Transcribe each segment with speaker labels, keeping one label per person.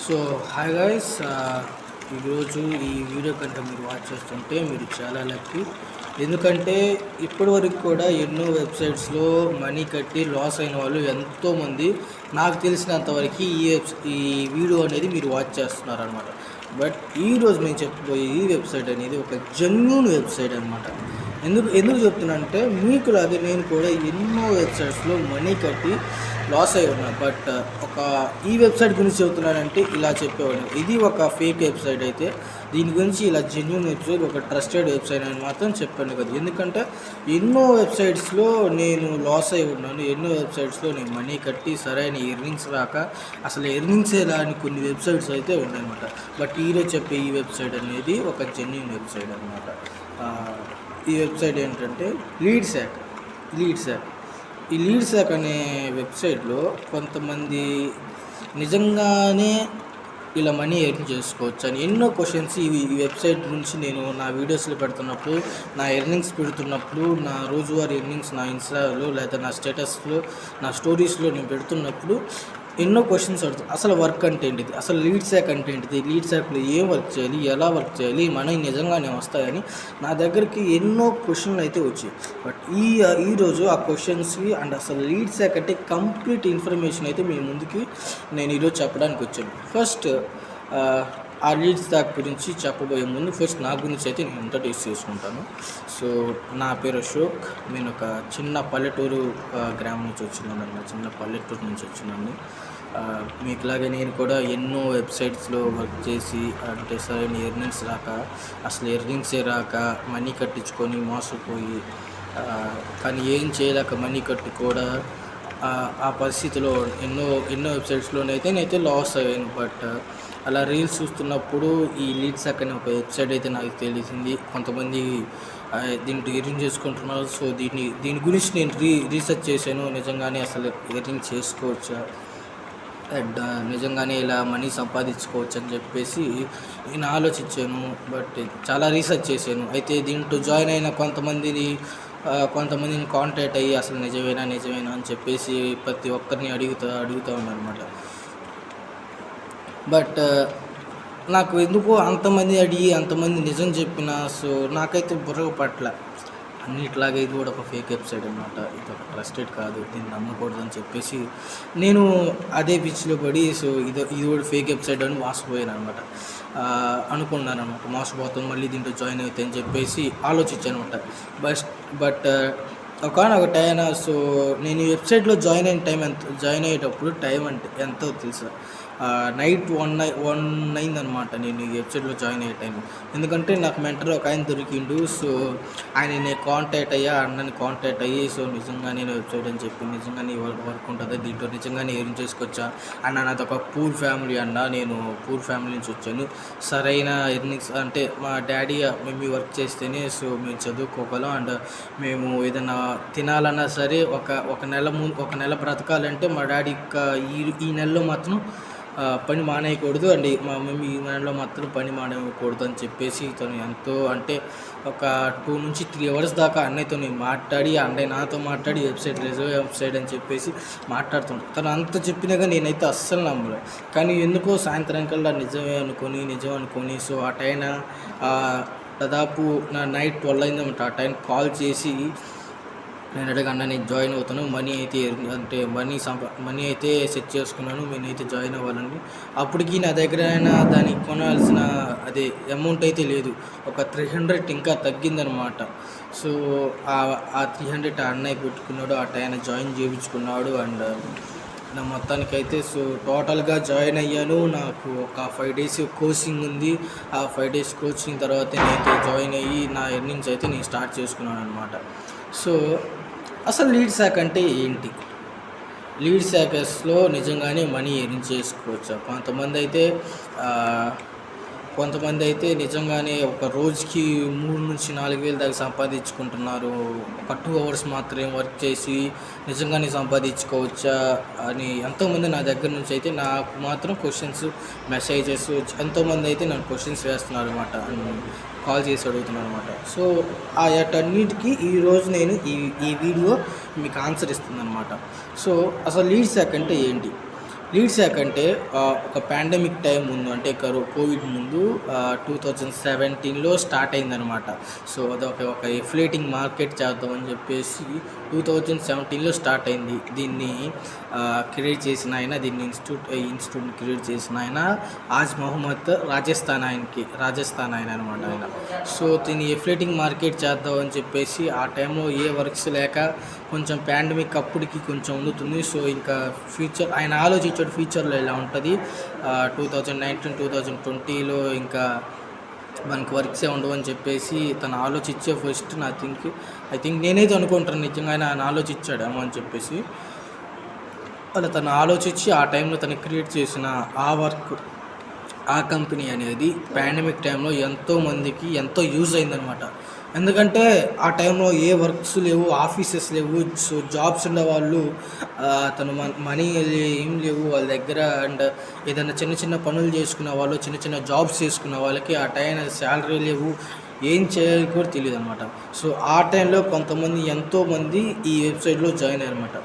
Speaker 1: So hi guys, ఈరోజు ఈ video కనుక మీరు వాచ్ చేస్తుంటే మీరు చాలా లక్కీ. ఎందుకంటే ఇప్పటి వరకు కూడా ఎన్నో వెబ్సైట్స్లో మనీ కట్టి లాస్ అయిన వాళ్ళు ఎంతోమంది నాకు తెలిసినంతవరకు ఈ వీడియో అనేది మీరు వాచ్ చేస్తున్నారనమాట. బట్ ఈరోజు నేను చెప్పబోయే ఈ వెబ్సైట్ అనేది ఒక జెన్యూన్ వెబ్సైట్ అనమాట. ఎందుకు ఎందుకు చెప్తున్నానంటే మీకులాగే నేను కూడా ఎన్నో వెబ్సైట్స్లో మనీ కట్టి లాస్ అయి ఉన్నా. బట్ ఈ వెబ్సైట్ గురించి చెబుతున్నానంటే ఇలా చెప్పేవాడిని, ఇది ఒక ఫేక్ వెబ్సైట్ అయితే దీని గురించి ఇలా జెన్యూన్ వెబ్సైట్, ఒక ట్రస్టెడ్ వెబ్సైట్ అని మాత్రం చెప్పాను కదా. ఎందుకంటే ఎన్నో వెబ్సైట్స్లో నేను లాస్ అయి ఉన్నాను, ఎన్నో వెబ్సైట్స్లో నేను మనీ కట్టి సరైన ఎర్నింగ్స్ రాక అసలు ఎర్నింగ్సే రాని కొన్ని వెబ్సైట్స్ అయితే ఉన్నాయన్నమాట. బట్ ఈరోజు చెప్పే ఈ వెబ్సైట్ అనేది ఒక జెన్యూన్ వెబ్సైట్ అనమాట. ఈ వెబ్సైట్ ఏంటంటే లీడ్శాక్. ఈ లీడ్శాక్ అనే వెబ్సైట్లో కొంతమంది నిజంగానే ఇలా మనీ ఎర్న్ చేసుకోవచ్చు అని ఎన్నో క్వశ్చన్స్ ఈ వెబ్సైట్ గురించి నేను నా వీడియోస్లో పెడుతున్నప్పుడు, నా ఎర్నింగ్స్ పెడుతున్నప్పుడు, నా రోజువారీ ఎర్నింగ్స్ నా ఇన్స్టాలో లేదా నా స్టేటస్లో, నా స్టోరీస్లో నేను పెడుతున్నప్పుడు ఎన్నో క్వశ్చన్స్ అడుగుతాయి. అసలు వర్క్ అంటే ఏంటిది, అసలు లీడ్శాక్ అంటే ఏంటిది, లీడ్శాక్లో ఏం వర్క్ చేయాలి, ఎలా వర్క్ చేయాలి, మనకి నిజంగానే వస్తాయని నా దగ్గరికి ఎన్నో క్వశ్చన్లు అయితే వచ్చాయి. బట్ ఈరోజు ఆ క్వశ్చన్స్కి అండ్ అసలు లీడ్శాక్ అంటే కంప్లీట్ ఇన్ఫర్మేషన్ అయితే మీ ముందుకి నేను ఈరోజు చెప్పడానికి వచ్చాను. ఫస్ట్ ఆ లీడ్శాక్ గురించి చెప్పబోయే ముందు ఫస్ట్ నా గురించి అయితే నేను ఇంట్రడ్యూస్ చేసుకుంటాను. సో నా పేరు అశోక్, నేను ఒక చిన్న పల్లెటూరు గ్రామం నుంచి వచ్చినాను అన్నమాట. చిన్న పల్లెటూరు నుంచి వచ్చినాను. మీకులాగే నేను కూడా ఎన్నో వెబ్సైట్స్లో వర్క్ చేసి అంటే సరైన ఎర్నింగ్స్ రాక, అసలు ఎర్నింగ్సే రాక మనీ కట్టించుకొని మోసపోయి, కానీ ఏం చేయలేక మనీ కట్టి కూడా ఆ పరిస్థితిలో ఎన్నో వెబ్సైట్స్లోనైతే నేనైతే లాస్ అయ్యాను. బట్ అలా రీల్స్ చూస్తున్నప్పుడు ఈ లీడ్శాక్ అనే ఒక వెబ్సైట్ అయితే నాకు తెలిసింది. కొంతమంది దీంట్లో ఎర్నింగ్ చేసుకుంటున్నారు. సో దీని గురించి నేను రీసెర్చ్ చేశాను. నిజంగానే అసలు ఎర్నింగ్ చేసుకోవచ్చా అండ్ నిజంగానే ఇలా మనీ సంపాదించుకోవచ్చు అని చెప్పేసి నేను ఆలోచించాను. బట్ చాలా రీసెర్చ్ చేశాను. అయితే దీంట్లో జాయిన్ అయిన కొంతమందిని కాంటాక్ట్ అయ్యి అసలు నిజమేనా అని చెప్పేసి ప్రతి ఒక్కరిని అడుగుతూ ఉన్నారన్నమాట. బట్ నాకు ఎందుకో అంతమంది నిజం చెప్పిన సో నాకైతే బుర్ర పట్ల అన్నిట్లాగా ఇది కూడా ఒక ఫేక్ వెబ్సైట్ అనమాట. ఇది ఒక ట్రస్టెడ్ కాదు, దీన్ని నమ్మకూడదు అని చెప్పేసి నేను అదే పిచ్చిలో పడి సో ఇది కూడా ఫేక్ వెబ్సైట్ అని మోసపోయాను అనమాట. అనుకున్నాను అనమాట, మోసపోతాం మళ్ళీ దీంట్లో జాయిన్ అవుతాయి అని చెప్పేసి ఆలోచించాను అనమాట. బట్ ఒకనొక టైం సో నేను ఈ వెబ్సైట్లో జాయిన్ అయ్యేటప్పుడు టైం అంటే ఎంతో తెలుసా, నైట్ 1 అయిందనమాట నేను ఈ వెబ్సైట్లో జాయిన్ అయ్యే టైం. ఎందుకంటే నాకు మెంటర్ ఒక ఆయన దొరికిండు. సో ఆయనని అన్నని కాంటాక్ట్ అయ్యి సో నిజంగానే వెబ్సైట్ అని చెప్పి నిజంగానే వర్క్ ఉంటుంది, దీంట్లో నిజంగానే ఎర్న్ చేసుకొచ్చా అన్న. నాది ఒక పూర్ ఫ్యామిలీ అన్న, నేను పూర్ ఫ్యామిలీ నుంచి వచ్చాను. సరైన ఎర్నింగ్స్ అంటే మా డాడీ మేము వర్క్ చేస్తేనే సో మేము చదువుకోగలం అండ్ మేము ఏదైనా తినాలన్నా సరే ఒక నెల బ్రతకాలంటే మా డాడీ ఈ నెలలో మాత్రం పని మానేయకూడదు అండి, మా మమ్మీ ఈ నెలలో మాత్రం పని మానేయకూడదు అని చెప్పేసి తను ఎంతో అంటే ఒక 2 నుంచి 3 అవర్స్ దాకా అన్నయ్యతో మాట్లాడి, అన్నయ్య నాతో మాట్లాడి వెబ్సైట్ అని చెప్పేసి మాట్లాడుతుంటాను. తను అంత చెప్పినా కానీ నేనైతే అస్సలు నమ్మలేదు. కానీ ఎందుకో సాయంత్రం కల్లా నిజం అనుకొని సో ఆ టైం దాదాపు నా నైట్ 12 అయిందన్నమాట. ఆ టైం కాల్ చేసి నేను అడగన్నా నేను జాయిన్ అవుతాను, మనీ అయితే సెట్ చేసుకున్నాను, నేనైతే జాయిన్ అవ్వాలని. అప్పటికి నా దగ్గర దానికి కొనాల్సిన అమౌంట్ అయితే లేదు, ఒక 300 ఇంకా తగ్గిందనమాట. సో ఆ 300 ఆ అన్నయ్య పెట్టుకున్నాడు, ఆ టైం జాయిన్ చేయించుకున్నాడు అండ్ నా మొత్తానికైతే సో టోటల్గా జాయిన్ అయ్యాను. నాకు ఒక 5 days కోచింగ్ ఉంది. ఆ 5 days కోచింగ్ తర్వాత నేనైతే జాయిన్ అయ్యి నా ఎర్నింగ్స్ అయితే నేను స్టార్ట్ చేసుకున్నాను అనమాట. సో అసలు లీడ్శాక్ అంటే ఏంటి, లీడ్శాకర్స్లో నిజంగానే మనీ ఎర్న్ చేసుకోవచ్చా? కొంతమంది అయితే నిజంగానే ఒక రోజుకి 3 నుంచి 4 వేలు దాకా సంపాదించుకుంటున్నారు. ఒక 2 hours మాత్రమే వర్క్ చేసి నిజంగానే సంపాదించుకోవచ్చా అని ఎంతోమంది నా దగ్గర నుంచి అయితే నాకు మాత్రం క్వశ్చన్స్, మెసేజెస్ ఎంతోమంది అయితే నాకు క్వశ్చన్స్ వేస్తున్నారు అనమాట, కాల్ చేసి అడుగుతున్నాను అనమాట. సో వాటన్నిటికీ ఈరోజు నేను ఈ వీడియో మీకు ఆన్సర్ ఇస్తుంది అనమాట. సో అసలు లీడ్శాక్ అంటే ఏంటి? లీడ్ శాక్ అంటే ఒక పాండమిక్ టైం ముందు అంటే కోవిడ్ ముందు 2017లో స్టార్ట్ అయిందనమాట. సో అదొక ఎఫ్లేటింగ్ మార్కెట్ చేద్దామని చెప్పేసి 2017లో స్టార్ట్ అయింది. దీన్ని క్రియేట్ చేసిన ఆయన, దీన్ని ఇన్స్టిట్యూట్ని క్రియేట్ చేసిన ఆయన ఆజ్ మహమ్మద్ రాజస్థాన్ ఆయన అనమాట ఆయన. సో దీన్ని ఎఫ్లేటింగ్ మార్కెట్ చేద్దామని చెప్పేసి ఆ టైంలో ఏ వర్క్స్ లేక కొంచెం పాండమిక్ అప్పటికి కొంచెం ఉండుతుంది. సో ఇంకా ఫ్యూచర్ ఆయన ఆలోచించాడు ఫ్యూచర్లో ఇలా ఉంటుంది, 2019-2020లో ఇంకా మనకు వర్క్సే ఉండవు అని చెప్పేసి తను ఆలోచించే ఫస్ట్ ఐ థింక్ నేనైతే అనుకుంటాను నిజంగా ఆయన ఆలోచించాడేమో అని చెప్పేసి. అలా తను ఆలోచించి ఆ టైంలో తను క్రియేట్ చేసిన ఆ వర్క్, ఆ కంపెనీ అనేది పాండమిక్ టైంలో ఎంతోమందికి ఎంతో యూజ్ అయిందనమాట. ఎందుకంటే ఆ టైంలో ఏ వర్క్స్ లేవు, ఆఫీసెస్ లేవు, సో జాబ్స్ ఉండేవాళ్ళు తను మనీ ఏం లేవు వాళ్ళ దగ్గర. అండ్ ఏదైనా చిన్న చిన్న పనులు చేసుకునే వాళ్ళు, చిన్న చిన్న జాబ్స్ చేసుకునే వాళ్ళకి ఆ టైం శాలరీ లేవు, ఏం చేయాలి కూడా తెలియదు అనమాట. సో ఆ టైంలో ఎంతోమంది ఈ వెబ్సైట్లో జాయిన్ అయ్యారనమాట.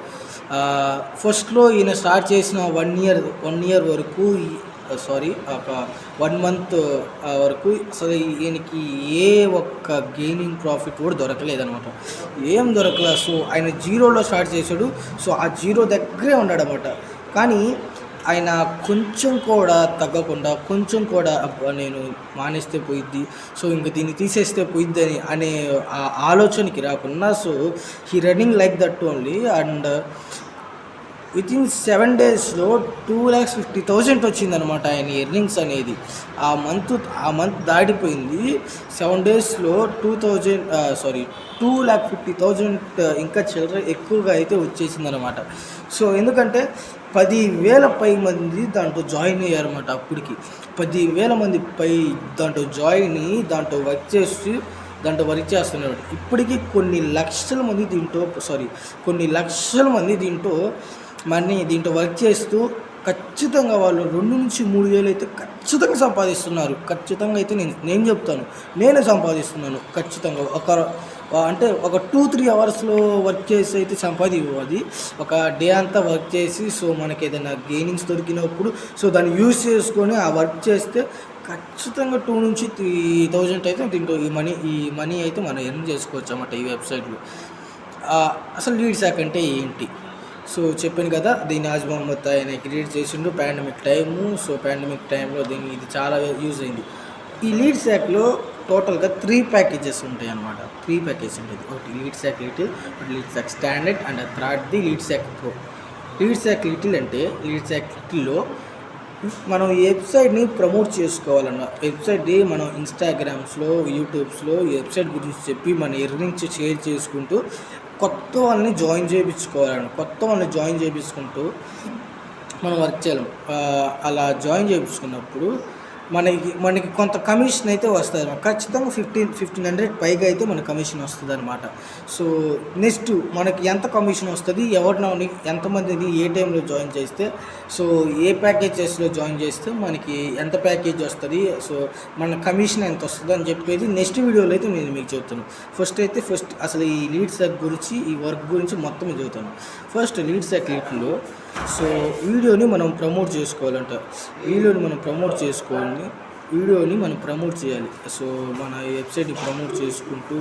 Speaker 1: ఫస్ట్లో ఈయన స్టార్ట్ చేసిన 1 ఇయర్ వరకు ఒక 1 మంత్ వరకు అసలు ఈయనకి ఏ ఒక్క గెయినింగ్ ప్రాఫిట్ కూడా దొరకలేదనమాట, ఏం దొరకలేదు. సో ఆయన జీరోలో స్టార్ట్ చేశాడు. సో ఆ జీరో దగ్గరే ఉన్నాడనమాట. కానీ ఆయన కొంచెం కూడా తగ్గకుండా, కొంచెం కూడా నేను మానేస్తే పోయిద్ది, సో ఇంక దీన్ని తీసేస్తే పోయిద్ది అనే ఆ ఆలోచనకి రాకుండా, so he running like that only. And within 7 డేస్లో 2,50,000 వచ్చిందనమాట ఆయన ఎర్నింగ్స్ అనేది. ఆ మంత్ దాటిపోయింది. 7 డేస్లో 2,50,000 ఇంకా చిల్లర ఎక్కువగా అయితే వచ్చేసిందనమాట. సో ఎందుకంటే 10,000 పై మంది దాంట్లో జాయిన్ అయ్యారన్నమాట. అప్పటికి 10,000 మంది పై దాంట్లో జాయిన్ అయ్యి దాంట్లో వర్క్ చేస్తున్నారు. ఇప్పటికీ కొన్ని లక్షల మంది దీంట్లో వర్క్ చేస్తూ ఖచ్చితంగా వాళ్ళు 2-3 వేలు అయితే ఖచ్చితంగా సంపాదిస్తున్నారు. ఖచ్చితంగా అయితే నేను చెప్తాను, నేనే సంపాదిస్తున్నాను ఖచ్చితంగా. ఒక 2-3 అవర్స్లో వర్క్ చేసి అయితే సంపాదివ్వాలి. ఒక డే అంతా వర్క్ చేసి, సో మనకి ఏదైనా గెయినింగ్స్ దొరికినప్పుడు సో దాన్ని యూజ్ చేసుకొని ఆ వర్క్ చేస్తే ఖచ్చితంగా 2,000-3,000 అయితే దీంట్లో ఈ మనీ అయితే మనం ఎర్న్ చేసుకోవచ్చు అన్నమాట ఈ వెబ్సైట్లో. అసలు లీడ్ శాక్ అంటే ఏంటి? సో చెప్పాను కదా, దీన్ని ఆజ్ మహమ్మద్ ఆయన క్రియేట్ చేసిండు పాండమిక్ టైము. సో పాండమిక్ టైంలో ఇది చాలా యూజ్ అయింది. ఈ లీడ్ శాక్లో టోటల్గా 3 ప్యాకేజెస్ ఉంటాయి అన్నమాట. 3 ప్యాకేజెస్ ఉంటుంది. ఒకటి లీడ్ శాక్ లిటిల్, ఒకటి లీడ్ శాక్ స్టాండర్డ్, అండ్ థర్డ్ది lead sack pro. Lead sack little అంటే లీడ్ శాక్ లిటిల్లో మనం వెబ్సైట్ని ప్రమోట్ చేసుకోవాలన్న వెబ్సైట్ని మనం ఇన్స్టాగ్రామ్స్లో, యూట్యూబ్స్లో ఈ వెబ్సైట్ గురించి చెప్పి మన ఎర్నింగ్స్ షేర్ చేసుకుంటూ కొత్త వాళ్ళని జాయిన్ చేయించుకుంటూ మనం వర్క్ చేయాలి. అలా జాయిన్ చేయించుకున్నప్పుడు మనకి కొంత కమిషన్ అయితే వస్తుంది. ఖచ్చితంగా 1,500 పైగా అయితే మన కమిషన్ వస్తుంది అనమాట. సో నెక్స్ట్ మనకి ఎంత కమిషన్ వస్తుంది, ఎంతమందిని ఏ టైంలో జాయిన్ చేస్తే, సో ఏ ప్యాకేజెస్లో జాయిన్ చేస్తే మనకి ఎంత ప్యాకేజ్ వస్తుంది, సో మన కమిషన్ ఎంత వస్తుంది అని చెప్పేది నెక్స్ట్ వీడియోలో అయితే నేను మీకు చెప్తాను. ఫస్ట్ అసలు ఈ లీడ్ శాక్ గురించి, ఈ వర్క్ గురించి మొత్తం చెబుతాను. ఫస్ట్ లీడ్ శాక్ లిటిల్లో సో వీడియోని మనం ప్రమోట్ చేయాలి. సో మన వెబ్సైట్ని ప్రమోట్ చేసుకుంటూ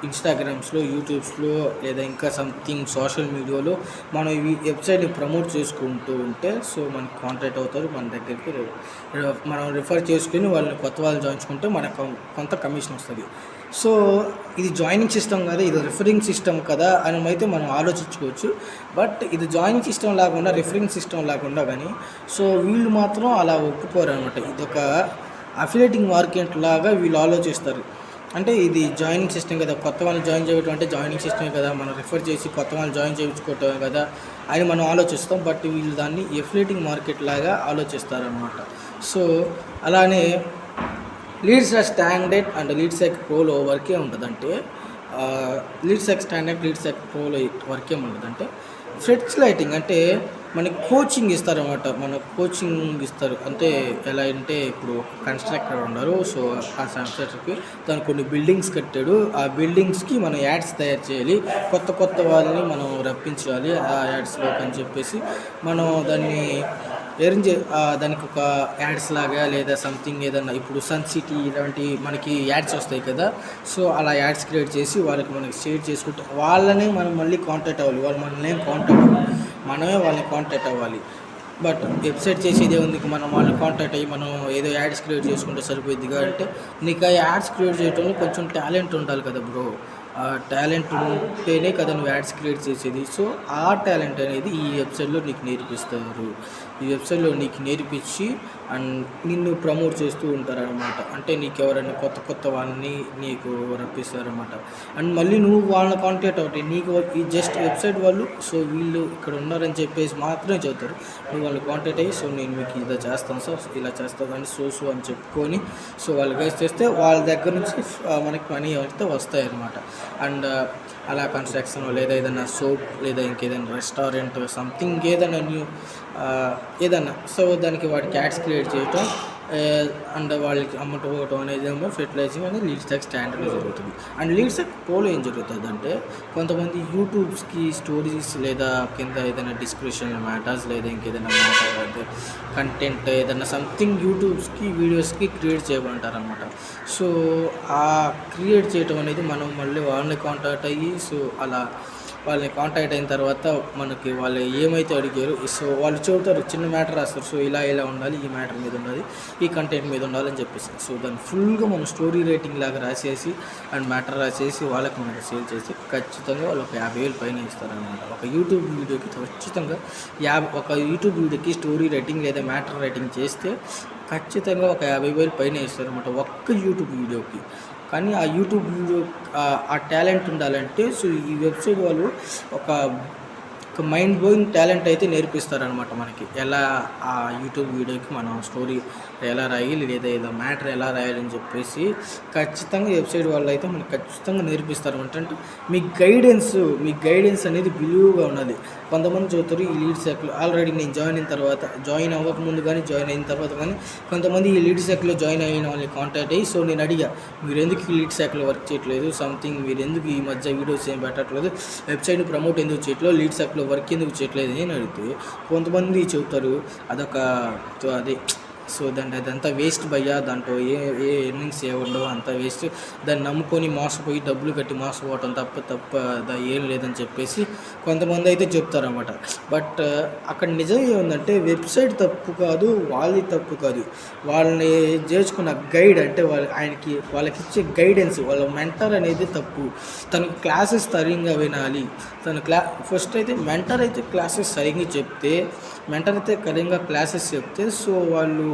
Speaker 1: ఇన్స్టాగ్రామ్స్లో, యూట్యూబ్స్లో లేదా ఇంకా సంథింగ్ సోషల్ మీడియాలో మనం ఈ వెబ్సైట్ని ప్రమోట్ చేసుకుంటూ ఉంటే సో మనకి కాంటాక్ట్ అవుతారు మన దగ్గరికి. మనం రిఫర్ చేసుకుని కొత్త వాళ్ళు జాయిన్ మనకు కొంత కమిషన్ వస్తుంది. సో ఇది జాయినింగ్ సిస్టమ్ కదా, ఇది రిఫరింగ్ సిస్టమ్ కదా అని అయితే మనం ఆలోచించుకోవచ్చు. బట్ ఇది జాయినింగ్ సిస్టమ్ లేకుండా, రిఫరింగ్ సిస్టమ్ లేకుండా కానీ సో వీళ్ళు మాత్రం అలా ఒప్పుకోరు అనమాట. ఇదొక అఫిలియేటింగ్ మార్కెట్ లాగా వీళ్ళు ఆలోచిస్తారు. అంటే ఇది జాయినింగ్ సిస్టమ్ కదా, కొత్త వాళ్ళని జాయిన్ చేయడం అంటే జాయినింగ్ సిస్టమే కదా, మనం రిఫర్ చేసి కొత్త వాళ్ళని జాయిన్ చేయించుకోవటమే కదా అని మనం ఆలోచిస్తాం. బట్ వీళ్ళు దాన్ని ఎఫిలియేటింగ్ మార్కెట్ లాగా ఆలోచిస్తారనమాట. సో అలానే lead sack standard and lead sack ప్రోలో వర్క్ ఏముంటుందంటే, lead sack standard, lead sack ప్రోలో వర్క్ ఏముంటుందంటే ఫ్లెక్స్ లైటింగ్ అంటే మనకి కోచింగ్ ఇస్తారన్నమాట. మన కోచింగ్ ఇస్తారు. అంటే ఎలా అంటే ఇప్పుడు కన్‌స్ట్రక్టర్ ఉన్నారు. సో, ఆ కన్‌స్ట్రక్టర్‌కి తను కొన్ని బిల్డింగ్స్ కట్టాడు. ఆ బిల్డింగ్స్‌కి మనం యాడ్స్ తయారు చేయాలి. కొత్త కొత్త వాళ్ళని మనం రప్పించాలి ఆ యాడ్స్‌లోకి అని చెప్పేసి మనం దాన్ని దానికి ఒక యాడ్స్ లాగా లేదా సంథింగ్ ఏదన్నా ఇప్పుడు సన్ సిటీ ఇలాంటి మనకి యాడ్స్ వస్తాయి కదా. సో, అలా యాడ్స్ క్రియేట్ చేసి వాళ్ళకి మనకి షేర్ చేసుకుంటే వాళ్ళనే మనం మళ్ళీ కాంటాక్ట్ అవ్వాలి. వాళ్ళు మనల్ని ఏం కాంటాక్ట్ అవ్వాలి. మనమే వాళ్ళని కాంటాక్ట్ అవ్వాలి. బట్ వెబ్సైట్ చేసేదే ఉంది. మనం వాళ్ళని కాంటాక్ట్ అయ్యి మనం ఏదో యాడ్స్ క్రియేట్ చేసుకుంటే సరిపోయిద్దిగా అంటే నీకు ఆ యాడ్స్ క్రియేట్ చేయడంలో కొంచెం టాలెంట్ ఉండాలి కదా బ్రో. ఆ టాలెంట్ ఉంటేనే కదా నువ్వు యాడ్స్ క్రియేట్ చేసేది. సో, ఆ టాలెంట్ అనేది ఈ వెబ్సైట్‌లో నీకు నేర్పిస్తారు. ఈ వెబ్సైట్‌లో నీకు నేర్పించి అండ్ నిన్ను ప్రమోట్ చేస్తూ ఉంటారనమాట. అంటే నీకు ఎవరైనా కొత్త కొత్త వాళ్ళని నీకు రప్పిస్తారనమాట. అండ్ మళ్ళీ నువ్వు వాళ్ళని కాంటాక్ట్ అవుతాయి. నీకు ఈ జస్ట్ వెబ్సైట్ వాళ్ళు సో వీళ్ళు ఇక్కడ ఉన్నారని చెప్పేసి మాత్రమే చెబుతారు. నువ్వు వాళ్ళని కాంటాక్ట్ అయ్యి సో నేను మీకు ఇలా చేస్తాను సార్, ఇలా చేస్తాను అని సో అని చెప్పుకొని సో వాళ్ళు గైస్ చేస్తే వాళ్ళ దగ్గర నుంచి మనకి మనీ అయితే వస్తాయన్నమాట. అండ్ అలా కన్స్ట్రక్షన్ లేదా ఏదైనా సోప్ లేదా ఇంకేదైనా రెస్టారెంట్ సంథింగ్ ఏదైనా ఏదన్నా సో దానికి వాటికి యాడ్స్ క్రియేట్ చేయటం అండ్ వాళ్ళకి అమౌంట్ ఇవ్వటం అనేది ఏమో ఫెర్టిలైజింగ్ అనేది లీడ్ స్టాక్ స్టాండర్డ్లో జరుగుతుంది. అండ్ లీడ్ స్టాక్ ప్రోలో ఏం జరుగుతుంది అంటే కొంతమంది యూట్యూబ్స్కి స్టోరీస్ లేదా కింద ఏదైనా డిస్క్రిప్షన్ మ్యాటర్స్ లేదా ఇంకేదైనా మ్యాటర్ కంటెంట్ ఏదైనా సంథింగ్ యూట్యూబ్స్కి వీడియోస్కి క్రియేట్ చేయమంటారు అనమాట. సో ఆ క్రియేట్ చేయటం అనేది మనం మళ్ళీ వాళ్ళని కాంటాక్ట్ అయ్యి సో అలా వాళ్ళని కాంటాక్ట్ అయిన తర్వాత మనకి వాళ్ళు ఏమైతే అడిగారు సో వాళ్ళు చెబుతారు, చిన్న మ్యాటర్ రాస్తారు. సో ఇలా ఉండాలి, ఈ మ్యాటర్ మీద ఉండాలి, ఈ కంటెంట్ మీద ఉండాలని చెప్పేసి సో దాన్ని ఫుల్గా మనం స్టోరీ రేటింగ్ లాగా రాసేసి అండ్ మ్యాటర్ రాసేసి వాళ్ళకి మనకి సేల్ చేసి ఖచ్చితంగా వాళ్ళు ఒక 50,000 పైన ఇస్తారనమాట. ఒక యూట్యూబ్ వీడియోకి ఖచ్చితంగా ఒక యూట్యూబ్ వీడియోకి స్టోరీ రేటింగ్ లేదా మ్యాటర్ రేటింగ్ చేస్తే ఖచ్చితంగా ఒక 50,000 పైన ఇస్తారనమాట ఒక్క యూట్యూబ్ వీడియోకి. కానీ ఆ యూట్యూబ్ వీడియో ఆ టాలెంట్ ఉండాలంటే సో ఈ వెబ్సైట్ వాళ్ళు ఒక మైండ్ బ్లోయింగ్ టాలెంట్ అయితే నేర్పిస్తారనమాట మనకి. ఎలా ఆ యూట్యూబ్ వీడియోకి మనం స్టోరీ ఎలా రాయాలి లేదా ఏదో మ్యాటర్ ఎలా రాయాలని చెప్పేసి ఖచ్చితంగా వెబ్సైట్ వాళ్ళు అయితే మనకు ఖచ్చితంగా నేర్పిస్తారు. అంటే మీ గైడెన్స్ అనేది బిలీవ్గా ఉన్నది. కొంతమంది చూస్తారు ఈ లీడ్ శాఖలో ఆల్రెడీ నేను జాయిన్ అవ్వకముందు కానీ జాయిన్ అయిన తర్వాత కానీ కొంతమంది ఈ లీడ్ శాఖలో జాయిన్ అయిన వాళ్ళని కాంటాక్ట్ అయ్యి సో నేను అడిగా మీరు ఎందుకు ఈ లీడ్ శాఖలో వర్క్ చేయట్లేదు, సంథింగ్ మీరు ఎందుకు ఈ మధ్య వీడియోస్ ఏం పెట్టట్లేదు, వెబ్సైట్ని ప్రమోట్ ఎందుకు చేయట్లేదు, లీడ్ శాఖలో వర్క్ ఎందుకు చేయట్లేదు అని అడిగితే కొంతమంది చెబుతారు అదే సో అదంతా వేస్ట్ భయ్యా, దాంట్లో ఏ ఎర్నింగ్స్ ఉండవు, అంతా వేస్ట్, దాన్ని నమ్ముకొని మోసపోయి డబ్బులు కట్టి మోసపోవటం తప్ప ఏం లేదని చెప్పేసి కొంతమంది అయితే చెప్తారన్నమాట. బట్ అక్కడ నిజం ఏముందంటే వెబ్సైట్ తప్పు కాదు, వాళ్ళది తప్పు కాదు, వాళ్ళని చేర్చుకున్న గైడ్ అంటే వాళ్ళకి ఇచ్చే గైడెన్స్ వాళ్ళ మెంటర్ అనేది తప్పు. తను క్లాసెస్ సరిగ్గా వినాలి. ఫస్ట్ అయితే మెంటర్ అయితే క్లాసెస్ సరిగ్గా చెప్తే సో వాళ్ళు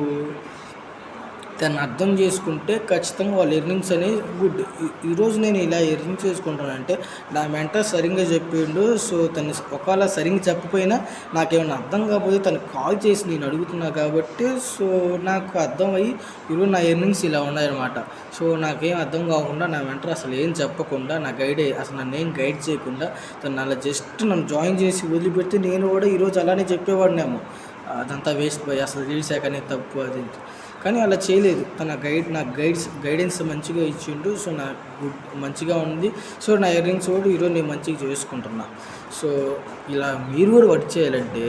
Speaker 1: దాన్ని అర్థం చేసుకుంటే ఖచ్చితంగా వాళ్ళ ఎర్నింగ్స్ అనేవి గుడ్. ఈరోజు నేను ఇలా ఎర్నింగ్ చేసుకుంటానంటే నా మెంటర్ సరిగ్గా చెప్పిండు. సో తను ఒకవేళ సరిగ్గా చెప్పకపోయినా నాకేమైనా అర్థం కాకపోతే తను కాల్ చేసి నేను అడుగుతున్నా కాబట్టి సో నాకు అర్థమయ్యి ఈరోజు నా ఎర్నింగ్స్ ఇలా ఉన్నాయన్నమాట. సో నాకేం అర్థం కాకుండా నా మెంటర్ అసలు ఏం చెప్పకుండా అసలు నన్ను ఏం గైడ్ చేయకుండా తను అలా జస్ట్ నన్ను జాయిన్ చేసి వదిలిపెడితే నేను కూడా ఈరోజు అలానే చెప్పేవాడినేమో అదంతా వేస్ట్ పోయి అసలు రీల్ శాఖ అనేది తప్పు అది. కానీ అలా చేయలేదు. నాకు గైడెన్స్ మంచిగా ఇచ్చిండు. సో నాకు మంచిగా ఉంది. సో నా ఎర్నింగ్స్ కూడా ఈరోజు నేను మంచిగా చేసుకుంటున్నా. సో ఇలా మీరు కూడా వర్క్ చేయాలంటే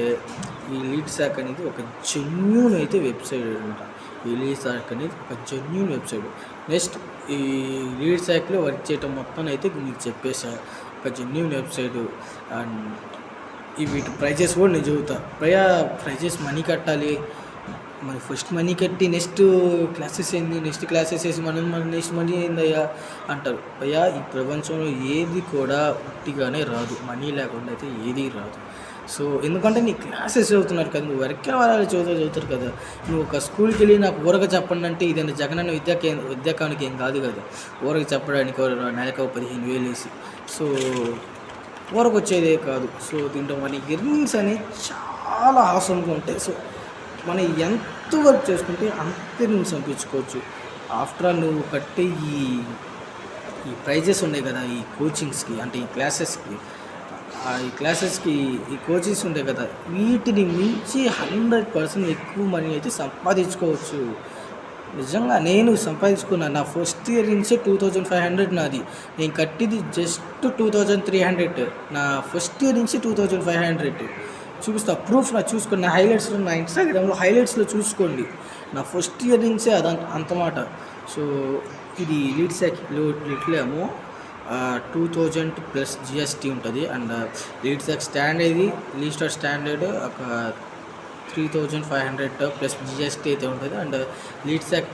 Speaker 1: ఈ లీడ్ శాఖ అనేది ఒక జెన్యూన్ అయితే వెబ్సైట్ అనమాట. ఈ లీడ్ శాఖ అనేది ఒక జెన్యూన్ వెబ్సైట్. నెక్స్ట్ ఈ లీడ్ శాఖలో వర్క్ చేయటం మొత్తం అయితే మీకు చెప్పేసా, ఒక జెన్యూన్ వెబ్సైట్. అండ్ వీటి ప్రైజెస్ కూడా నేను చెబుతా. ప్రైజెస్ మనీ కట్టాలి, మరి ఫస్ట్ మనీ కట్టి నెక్స్ట్ క్లాసెస్ వేసి మనం నెక్స్ట్ మనీ ఏందయ్యా అంటారు. అయ్యా ఈ ప్రపంచంలో ఏది కూడా ఉట్టిగానే రాదు, మనీ లేకుండా అయితే ఏది రాదు. సో ఎందుకంటే నీ క్లాసెస్ చదువుతున్నారు కదా, నువ్వు వెనక్కి వాళ్ళు చదువుతారు కదా. నువ్వు ఒక స్కూల్కి వెళ్ళి నాకు ఊరగా చెప్పండి అంటే ఇదైనా జగనన్న విద్యాకానికి ఏం కాదు కదా. ఊరగా చెప్పడానికి నెలకు 15,000 వేసి సో ఊరకు వచ్చేదే కాదు. సో దీంట్లో మన ఎర్నింగ్స్ అనేవి చాలా ఆసంగా ఉంటాయి. సో మనం ఎంత వర్క్ చేసుకుంటే అంత ఎర్నింగ్స్ సంపించుకోవచ్చు. ఆఫ్టర్ ఆల్ నువ్వు కట్టే ఈ ప్రైజెస్ ఉన్నాయి కదా ఈ కోచింగ్స్కి అంటే ఈ క్లాసెస్కి, ఈ క్లాసెస్కి ఈ కోచింగ్స్ ఉంటాయి కదా, వీటిని మించి 100% ఎక్కువ మనీ అయితే సంపాదించుకోవచ్చు. నిజంగా నేను సంపాదించుకున్నాను. నా ఫస్ట్ ఇయర్ నుంచే 2500 నాది. నేను కట్టింది జస్ట్ 2300. నా ఫస్ట్ ఇయర్ నుంచి 2500 చూపిస్తా. ప్రూఫ్ నా చూసుకోండి. నా హైలైట్స్లో, నా ఇన్స్టాగ్రామ్లో హైలైట్స్లో చూసుకోండి. నా ఫస్ట్ ఇయర్ నుంచే అంత మాట. సో ఇది లీడ్ సైకిల్ ఇట్లేమో 2000 ప్లస్ జిఎస్టీ ఉంటుంది. And lead psych standard, lead star standard ఒక 3500 ప్లస్ జిఎస్టీ అయితే ఉంటుంది. అండ్ లీడ్ సైక్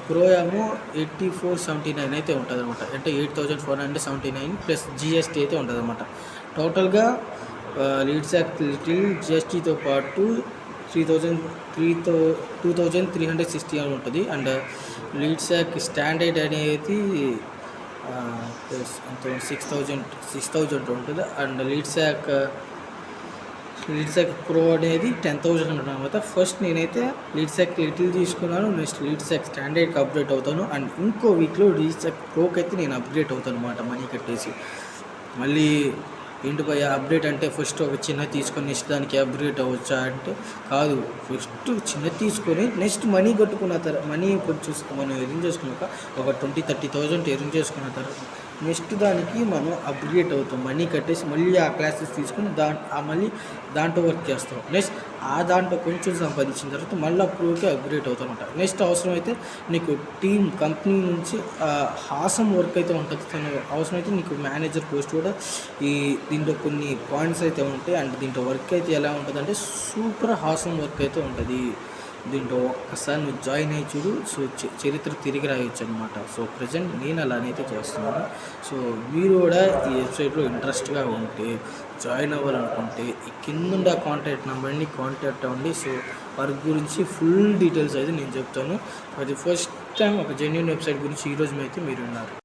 Speaker 1: ప్రో ఏమో 8479 అయితే ఉంటుంది అనమాట. అంటే 8479 ప్లస్ జిఎస్టీ అయితే ఉంటుంది అనమాట. టోటల్గా లీడ్ సైక్ లిటిల్ జిఎస్టీతో పాటు 2360 అని ఉంటుంది. అండ్ లీడ్ సైక్ స్టాండర్డ్ అనేది ప్లస్ అంత 6000 ఉంటుంది. అండ్ లీడ్ సైక్ ప్రో అనేది 10,000 ఉంటుంది అనమాట. ఫస్ట్ నేనైతే లీడ్ సైక్ లిటిల్ తీసుకున్నాను. నెక్స్ట్ లీడ్ సైక్ స్టాండర్డ్కి అప్డేట్ అవుతాను. అండ్ ఇంకో వీక్లో లీడ్ సైక్ ప్రోకి అయితే నేను అప్డేట్ అవుతాను అనమాట. మనీ కట్టేసి మళ్ళీ ఏంటి భయ అప్డేట్ అంటే ఫస్ట్ ఒక చిన్న తీసుకొని నెక్స్ట్ దానికి అప్గ్రేడ్ అవ్వచ్చా అంటే కాదు. ఫస్ట్ చిన్న తీసుకొని నెక్స్ట్ మనీ కట్టుకున్న తర్వాత మనీ కొంచెం మనం ఎర్న్ చేసుకున్నాక ఒక 20,000-30,000 ఎర్న్ చేసుకున్న తర్వాత నెక్స్ట్ దానికి మనం అప్గ్రేడ్ అవుతాం. మనీ కట్టేసి మళ్ళీ ఆ క్లాసెస్ తీసుకొని మళ్ళీ దాంట్లో వర్క్ చేస్తాం. నెక్స్ట్ ఆ దాంట్లో కొంచెం సంపాదించిన తర్వాత మళ్ళీ అప్రోకి అప్గ్రేడ్ అవుతాం అనమాట. నెక్స్ట్ అవసరమైతే నీకు కంపెనీ నుంచి హాసం వర్క్ అయితే ఉంటుంది. అవసరమైతే నీకు మేనేజర్ పోస్ట్ కూడా దీంట్లో కొన్ని పాయింట్స్ అయితే ఉంటాయి. అండ్ దీంట్లో వర్క్ అయితే ఎలా ఉంటుంది అంటే సూపర్ హాసం వర్క్ అయితే ఉంటుంది. దీంట్లో ఒక్కసారి నువ్వు జాయిన్ అయ్యి చూడు. సో చరిత్ర తిరిగి రాయొచ్చు అనమాట. సో ప్రజెంట్ నేను అలానైతే చేస్తున్నాను. సో మీరు కూడా ఈ వెబ్సైట్లో ఇంట్రెస్ట్గా ఉంటే జాయిన్ అవ్వాలనుకుంటే ఈ కింద కాంటాక్ట్ నెంబర్ని కాంటాక్ట్ అవ్వండి. సో వర్క్ గురించి ఫుల్ డీటెయిల్స్ అయితే నేను చెప్తాను. అది ఫస్ట్ టైం ఒక జెన్యూన్ వెబ్సైట్ గురించి ఈరోజు అయితే మీరు ఉన్నారు.